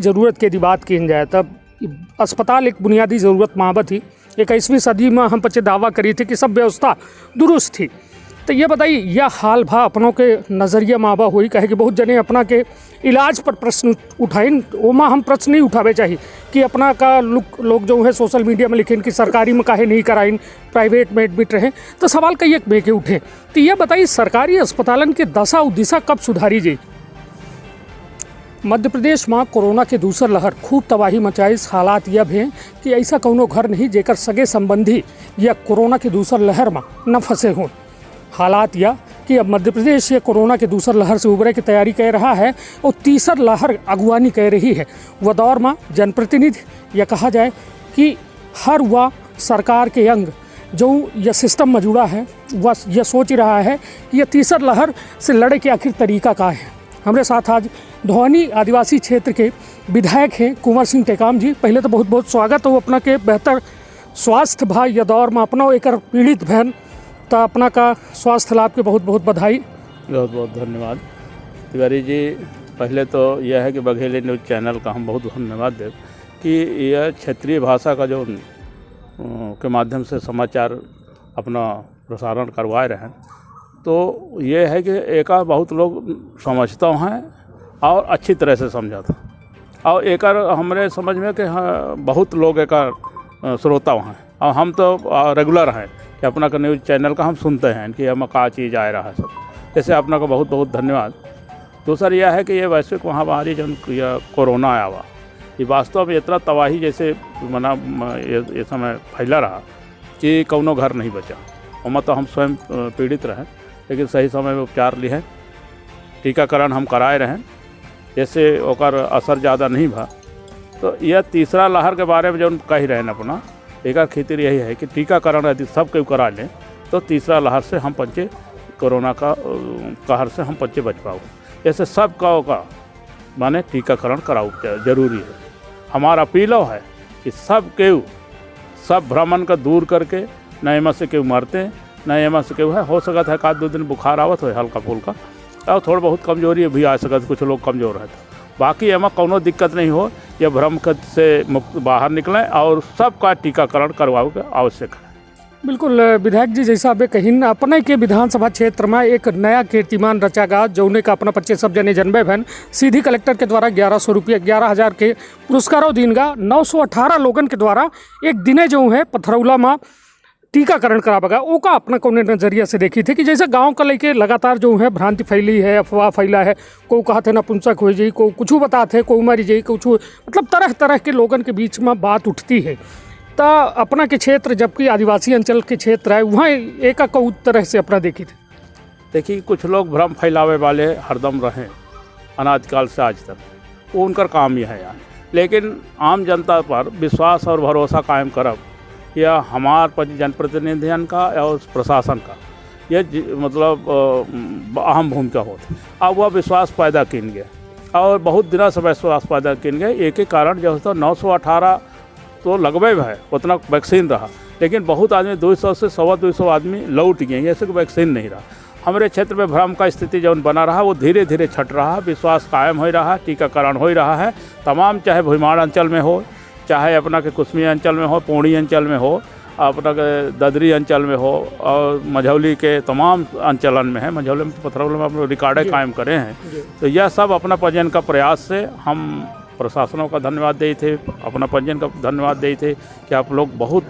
ज़रूरत के यदि बात की जाए तब अस्पताल एक बुनियादी ज़रूरत माबत थी। 21वीं सदी में हम पचे दावा करी थे कि सब व्यवस्था दुरुस्त थी। तो ये बताइए यह हाल भा अपनों के नज़रिया माबा हुई कहे कि बहुत जने अपना के इलाज पर प्रश्न उठाइन, ओमा हम प्रश्न नहीं उठावे चाहिए कि अपना का लोग जो है सोशल मीडिया में लिखें कि सरकारी में काहे नहीं कराइन, प्राइवेट में एडमिट रहें। तो सवाल कई एक बे के उठे। तो ये बताइए सरकारी अस्पतालन के दशा और दिशा कब सुधारी जाए। मध्य प्रदेश में कोरोना के दूसर लहर खूब तबाही मचाई। हालात यह है कि ऐसा कौनो घर नहीं जेकर सगे संबंधी या कोरोना के दूसर लहर में न फंसे हों। हालात यह कि अब मध्य प्रदेश ये कोरोना के दूसर लहर से उबरे की तैयारी कर रहा है और तीसर लहर अगवानी कर रही है। वह दौर में जनप्रतिनिधि यह कहा जाए कि हर वह सरकार के अंग जो यह सिस्टम में जुड़ा है वह यह सोच रहा है कि यह तीसर लहर से लड़े के आखिर तरीका का है। हमारे साथ आज धोनी आदिवासी क्षेत्र के विधायक हैं कुंवर सिंह टेकाम जी। पहले तो बहुत बहुत स्वागत हो अपना के बेहतर स्वास्थ्य भाई यह दौर में अपना एक पीड़ित बहन तो अपना का स्वास्थ्य लाभ के बहुत बहुत बधाई। बहुत बहुत धन्यवाद तिवारी जी। पहले तो यह है कि बघेली न्यूज़ चैनल का हम बहुत धन्यवाद दें कि यह क्षेत्रीय भाषा का जो के माध्यम से समाचार अपना प्रसारण करवाए रहे हैं। तो ये है कि एक बहुत लोग समझता हैं और अच्छी तरह से समझाता और एक हमारे समझ में कि हाँ बहुत लोग एक श्रोता हैं और हम तो रेगुलर हैं कि अपना का न्यूज़ चैनल का हम सुनते हैं कि हम का चीज़ आ रहा है सब। ऐसे अपना का बहुत बहुत धन्यवाद। दूसरा यह है कि ये वैश्विक महामारी जो यह कोरोना आया हुआ ये वास्तव में इतना तबाही जैसे मना ये समय फैला रहा कि कौनो घर नहीं बचा। और तो हम स्वयं पीड़ित रहे लेकिन सही समय में उपचार लिए, टीकाकरण हम कराए रहें, जैसे ओकर असर ज़्यादा नहीं भा। तो यह तीसरा लहर के बारे में जो कह रहे हैं अपना एक खितिर यही है कि टीकाकरण यदि सब कोई करा लें तो तीसरा लहर से हम पंचे कोरोना का कहर से हम पंचे बच पाओ। जैसे सब का माने टीकाकरण कराओ जरूरी है। हमारा अपील है कि सब भ्रमण का दूर करके न एमा से क्यों मरते न एमा से क्यों है हो सकता है एक दो दिन बुखार आवत हो हल्का फुल्का और थोड़ा बहुत कमजोरी भी आ सकता, कुछ लोग कमज़ोर रहते। बाकी एमा कोनो दिक्कत नहीं हो, यह भ्रम से मुक्त बाहर निकलें और सबका टीकाकरण करवाओ के आवश्यक है। बिल्कुल विधायक जी, जैसा आप कहीं अपने के विधानसभा क्षेत्र में एक नया कीर्तिमान रचागा जौने का अपना 25 सब जने जनबे बहन सीधी कलेक्टर के द्वारा 1100 रुपये 11,000 के पुरस्कारों दीनगा 918 लोगन के द्वारा एक दिने जो है पथरौला में टीकाकरण करावेगा। ओका अपना कौन नज़रिया से देखी थे कि जैसे गांव का लेके लगातार जो है भ्रांति फैली है, अफवाह फैला है, को कहते नपुंसक हो जाई, को कुछ बताते को मर जाई, कुछ मतलब तरह तरह के लोगों के बीच में बात उठती है। तो अपना के क्षेत्र जबकि आदिवासी अंचल के क्षेत्र है वहाँ एक तरह से अपना देखी थे। देखिए कुछ लोग भ्रम फैलावे वाले हरदम रहे अनादिकाल से आज तक, वो उनका काम यह है यार। लेकिन आम जनता पर विश्वास और भरोसा कायम करब या हमार जनप्रतिनिधियन का और प्रशासन का यह मतलब अहम भूमिका होती। अब वह विश्वास पैदा किन गया और बहुत दिनों से विश्वास पैदा किन गए। एक ही कारण जो है 918 तो लगभग है उतना वैक्सीन रहा, लेकिन बहुत आदमी 200 से 250 आदमी लौट गए, ऐसे वैक्सीन नहीं रहा। हमारे क्षेत्र में भ्रम का स्थिति जो बना रहा वो धीरे धीरे छट रहा, विश्वास कायम हो रहा, टीकाकरण हो रहा है तमाम, चाहे भुईमाड़ अंचल में हो, चाहे अपना के कुसमी अंचल में हो, पौड़ी अंचल में हो, अपना के ददरी अंचल में हो और मझौली के तमाम अंचलन में है। मझौली में पथरौला में अपने रिकॉर्डें कायम करे हैं। तो यह सब अपना पंजीयन का प्रयास से हम प्रशासनों का धन्यवाद दे थे, अपना पंजीयन का धन्यवाद दे थे कि आप लोग बहुत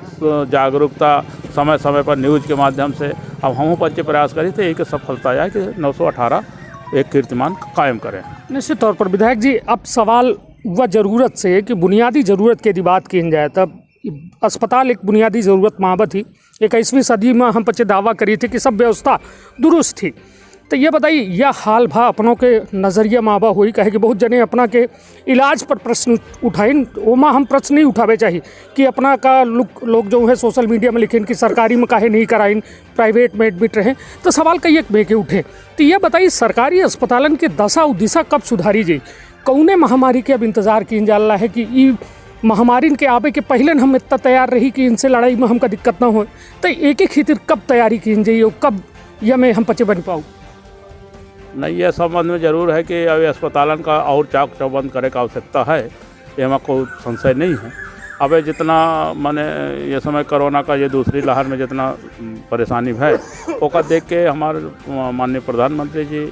जागरूकता समय समय पर न्यूज़ के माध्यम से अब हम पंचे प्रयास करी थे। एक सफलता है कि 918 एक कीर्तिमान कायम करें। निश्चित तौर पर विधायक जी, अब सवाल वह ज़रूरत से कि बुनियादी ज़रूरत की यदि बात की जाए तब अस्पताल एक बुनियादी ज़रूरत माबत थी। 21वीं सदी में हम पचे दावा करी थे कि सब व्यवस्था दुरुस्त थी। तो ये बताइए यह हाल भा अपनों के नज़रिया माबा हुई कहे कि बहुत जने अपना के इलाज पर प्रश्न उठाइन, ओमा हम प्रश्न नहीं उठावे चाहिए कि अपना का लोग जो है सोशल मीडिया में लिखें कि सरकारी में काहे नहीं कराइन, प्राइवेट में एडमिट रहें। तो सवाल कई एक बे के उठे। तो ये बताइए सरकारी अस्पतालन के दशा और दिशा कब सुधारी जाए। कौने महामारी के अब इंतज़ार की जाला है कि ये महामारी के आवे के पहले हम इतना तैयार रही कि इनसे लड़ाई में हमका दिक्कत ना हो। तो एक एक खातिर कब तैयारी की जाइए और कब यह में हम पचे बन पाऊँ। नहीं, यह संबंध में जरूर है कि अभी अस्पतालन का और चाक चौबंद करे का आवश्यकता है, ये हमें कोई संशय नहीं है। अब जितना माने ये समय कोरोना का ये दूसरी लहर में जितना परेशानी है ओका देख के हमारे माननीय प्रधानमंत्री जी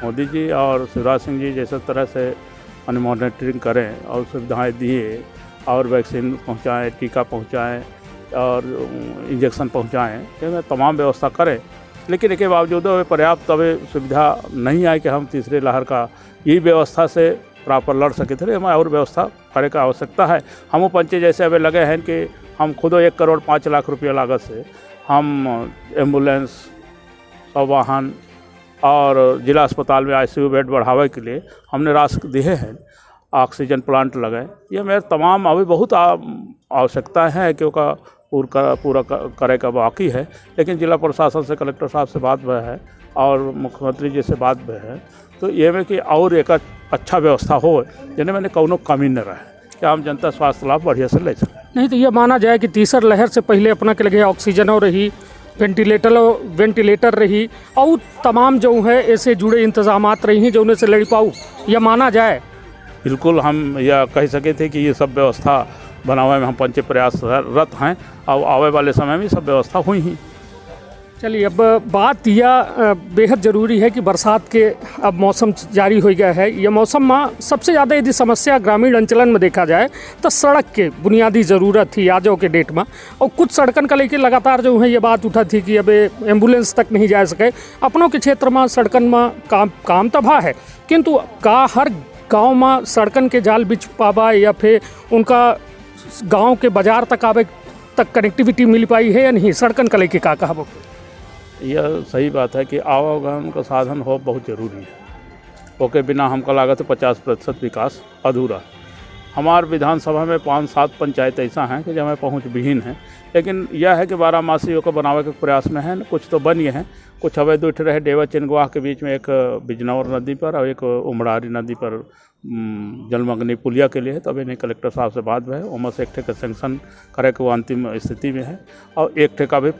मोदी जी और शिवराज सिंह जी जैसे तरह से मॉनिटरिंग करें और सुविधाएं दिए और वैक्सीन पहुंचाएं, टीका पहुंचाएं और इंजेक्शन पहुंचाएं, ये तमाम व्यवस्था करें। लेकिन इसके बावजूद पर्याप्त अभी सुविधा नहीं आए कि हम तीसरी लहर का यही व्यवस्था से प्रॉपर लड़ सके थे। हमें और व्यवस्था करे का आवश्यकता है। हम पंचे जैसे अभी लगे हैं कि हम खुद 1,05,00,000 रुपये लागत से हम एम्बुलेंस, वाहन और जिला अस्पताल में ICU बेड बढ़ावे के लिए हमने राशि दिए हैं, ऑक्सीजन प्लांट लगाए। ये मेरे तमाम अभी बहुत आवश्यकता है क्योंकि पूरा करे का बाकी है। लेकिन जिला प्रशासन से, कलेक्टर साहब से बात हुआ है और मुख्यमंत्री जी से बात हुआ है, तो ये में कि और एक अच्छा व्यवस्था हो जिन्हें मैंने कौनो कमी न रहे कि आम जनता स्वास्थ्य लाभ बढ़िया से ले सके। नहीं तो ये माना जाए कि तीसरी लहर से पहले अपना के लगे ऑक्सीजन और रही, वेंटिलेटर रही और तमाम जो है ऐसे जुड़े इंतजामात रही हैं जो उन्हें से लड़ पाऊँ, यह माना जाए। बिल्कुल हम यह कह सके थे कि ये सब व्यवस्था बनावे में हम पंचे प्रयासरत हैं और आने वाले समय में सब व्यवस्था हुई ही। चलिए, अब बात यह बेहद ज़रूरी है कि बरसात के अब मौसम जारी हो गया है। यह मौसम में सबसे ज़्यादा यदि समस्या ग्रामीण अंचलन में देखा जाए तो सड़क के बुनियादी ज़रूरत थी आज के डेट में, और कुछ सड़कन का लेकर लगातार जो है ये बात उठा थी कि अब एम्बुलेंस तक नहीं जा सके। अपनों के क्षेत्र में सड़कन में काम तबाह है, किंतु का हर गाँव में सड़कन के जाल बिछ पावा या फिर उनका गाँव के बाजार तक आवे तक कनेक्टिविटी मिल पाई है या नहीं, सड़कन का लेके का कहा? यह सही बात है कि आवागमन का साधन हो बहुत ज़रूरी है। ओके बिना हमको लागत 50% विकास अधूरा। हमारे विधानसभा में 5-7 पंचायत ऐसा हैं कि जहाँ पहुँच विहीन है, लेकिन यह है कि 12 मासी को बनावे के प्रयास में है। कुछ तो बन गए हैं, कुछ हवे 2 रहे डेवा चिनगवाह के बीच में, एक बिजनौर नदी पर और एक उमड़ारी नदी पर जलमग्नी पुलिया के लिए है। तभी नहीं कलेक्टर साहब से बात है, उनमें से एक ठे का सेंक्शन करे के वो अंतिम स्थिति में है और एक ठे का भी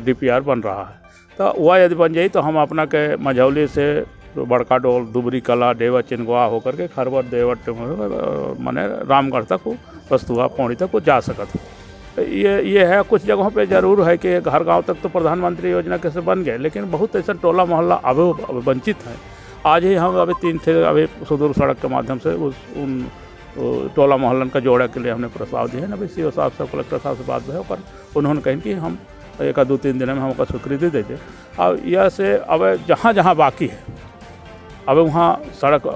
DPR बन रहा है। तो वह यदि बन जाए तो हम अपना के मझौली से बड़का डोल, दुबरी कला, डेवा चिनगवाह होकर के खरवर देवट माने रामगढ़ तक वस्तुआ पौड़ी तक वो जा सकत। ये है कुछ जगहों पे ज़रूर है कि हर गांव तक तो प्रधानमंत्री योजना कैसे बन गए, लेकिन बहुत ऐसा टोला मोहल्ला अभी वंचित है। आज ही हम अभी 3 थे अभी सुदूर सड़क के माध्यम से उन टोला मोहल्लन का जोड़े के लिए हमने प्रस्ताव दिए हैं। अभी CO साहब से, कलेक्टर साहब से बात हुई पर उन्होंने कहा कि हम 1-2-3 दिन में हमका स्वीकृति दे दें। अब यह से अब जहाँ बाकी है अब वहाँ सड़क,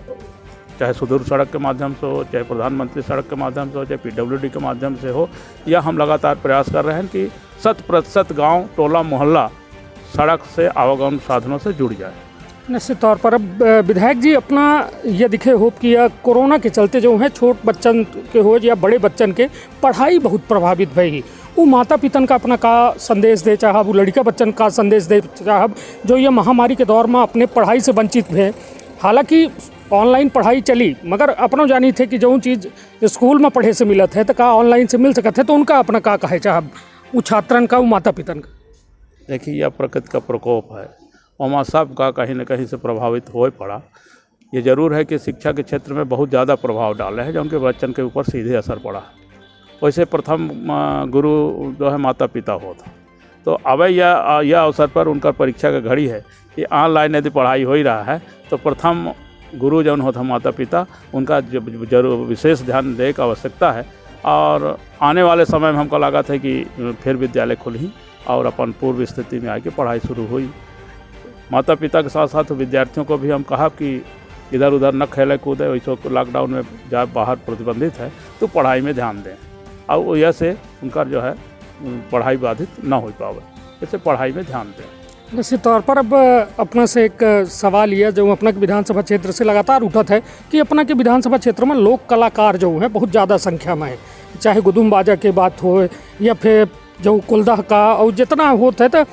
चाहे सुदूर सड़क के माध्यम से हो, चाहे प्रधानमंत्री सड़क के माध्यम से हो, चाहे PWD के माध्यम से हो, या हम लगातार प्रयास कर रहे हैं कि 100% गाँव, टोला मोहल्ला सड़क से आवागमन साधनों से जुड़ जाए। निश्चित तौर पर अब विधायक जी अपना यह दिखे हो कि यह कोरोना के चलते जो है छोट बच्चन के हो या बड़े बच्चन के पढ़ाई बहुत प्रभावित भई, वो माता पितन का अपना का संदेश दे चाहब, वो लड़का बच्चन का संदेश दे चाहब जो ये महामारी के दौर में अपने पढ़ाई से वंचित हुए। हालांकि ऑनलाइन पढ़ाई चली, मगर अपनों जानी थे कि जो चीज़ स्कूल में पढ़े से मिलत है तो का ऑनलाइन से मिल सकत है, तो उनका अपना का कहे चाहब वो छात्रन का, वो माता पितन का? देखिए, यह प्रकृति का प्रकोप है, वहाँ सब का कहीं न कहीं से प्रभावित हो पड़ा। ये ज़रूर है कि शिक्षा के क्षेत्र में बहुत ज़्यादा प्रभाव डाले है जो उनके बच्चन के ऊपर सीधे असर पड़ा। वैसे प्रथम गुरु जो है माता पिता होता, तो अब यह अवसर पर उनका परीक्षा का घड़ी है कि ऑनलाइन यदि पढ़ाई हो ही रहा है तो प्रथम गुरु जौन होता माता पिता, उनका जरूर विशेष ध्यान देने की आवश्यकता है। और आने वाले समय में हमको लगा था कि फिर विद्यालय खुली और अपन पूर्व स्थिति में आके पढ़ाई शुरू हुई। माता पिता के साथ साथ विद्यार्थियों को भी हम कहा कि इधर उधर न खेले कूदे, वैसे लॉकडाउन में जहाँ बाहर प्रतिबंधित है तो पढ़ाई में ध्यान दें और वजह से उनका जो है पढ़ाई बाधित ना हो पावे, इससे पढ़ाई में ध्यान दें। निश्चित तौर पर अब अपना से एक सवाल यह जो अपना के विधानसभा क्षेत्र से लगातार उठत है कि अपना के विधानसभा क्षेत्र में लोक कलाकार जो है बहुत ज़्यादा संख्या में है, चाहे गुदुम बाजा की बात हो या फिर जो कुलदह का और जितना होता है, तो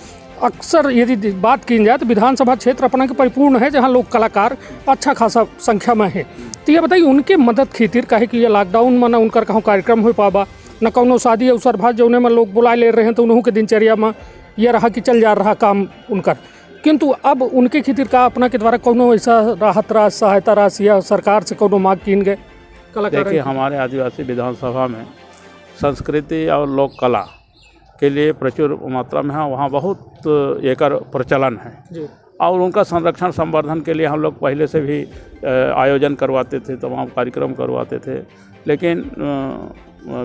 अक्सर यदि बात की जाए तो विधानसभा क्षेत्र अपना के परिपूर्ण है जहाँ लोक कलाकार अच्छा खासा संख्या में है। तो ये बताइए उनके मदद खातिर काहे कि ये लॉकडाउन में ना उनकर कहूँ कार्यक्रम हो पावा, न कौनो शादी अवसर भाज जो में लोग बुला ले रहे हैं, तो उन्हों के दिनचर्या में यह रहा कि चल जा रहा काम उनकर, किंतु अब उनके खातिर का अपना के द्वारा कोनो ऐसा राहत राशि सहायता राशि या सरकार से कोनो मांग कीन गए कलाकार? देखिए, हमारे आदिवासी विधानसभा में संस्कृति और लोक कला के लिए प्रचुर मात्रा में है, वहाँ बहुत एकर प्रचलन है जी और उनका संरक्षण संवर्धन के लिए हम लोग पहले से भी आयोजन करवाते थे, तमाम कार्यक्रम करवाते थे। लेकिन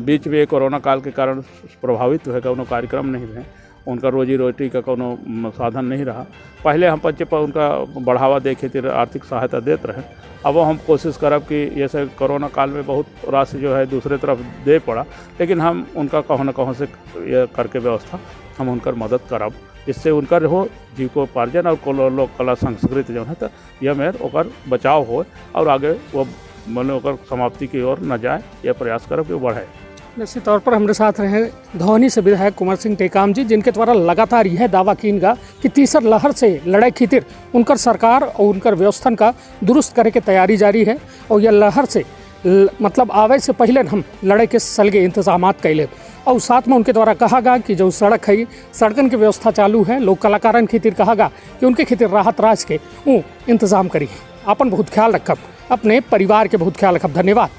बीच में कोरोना काल के कारण प्रभावित हुए कोनो कार्यक्रम नहीं रहे, उनका रोजी रोटी का कोनो साधन नहीं रहा। पहले हम पंच पर उनका बढ़ावा दे खातिर आर्थिक सहायता देते रहे। अब हम कोशिश करब कि जैसे कोरोना काल में बहुत राशि जो है दूसरे तरफ दे पड़ा, लेकिन हम उनका कहूँ न कहूँ से ये करके व्यवस्था हम उनकर मदद करब, जिससे उनकर हो जीविकोपार्जन और लोक कला संस्कृति जो है तो यह मेर ओकर बचाव हो और आगे वो मतलब ओकर समाप्ति की ओर न जाए, यह प्रयास करब कि वो बढ़े। निश्चित तौर पर हमारे साथ रहे धौनी से विधायक कुंवर सिंह टेकाम जी, जिनके द्वारा लगातार यह दावा कीनगा कि तीसर लहर से लड़ाई खातिर उनकर सरकार और उनकर व्यवस्था का दुरुस्त करे के तैयारी जारी है और यह लहर से मतलब आवे से पहले हम लड़ाई के सलगे इंतजाम कैले। और साथ में उनके द्वारा कहा गया कि जो सड़क है सड़कन की व्यवस्था चालू है, लोक कलाकारन खातिर कहा गया कि उनके खातिर राहत राशि के इंतजाम करी। अपन बहुत ख्याल रखब, अपने परिवार के बहुत ख्याल रखब। धन्यवाद।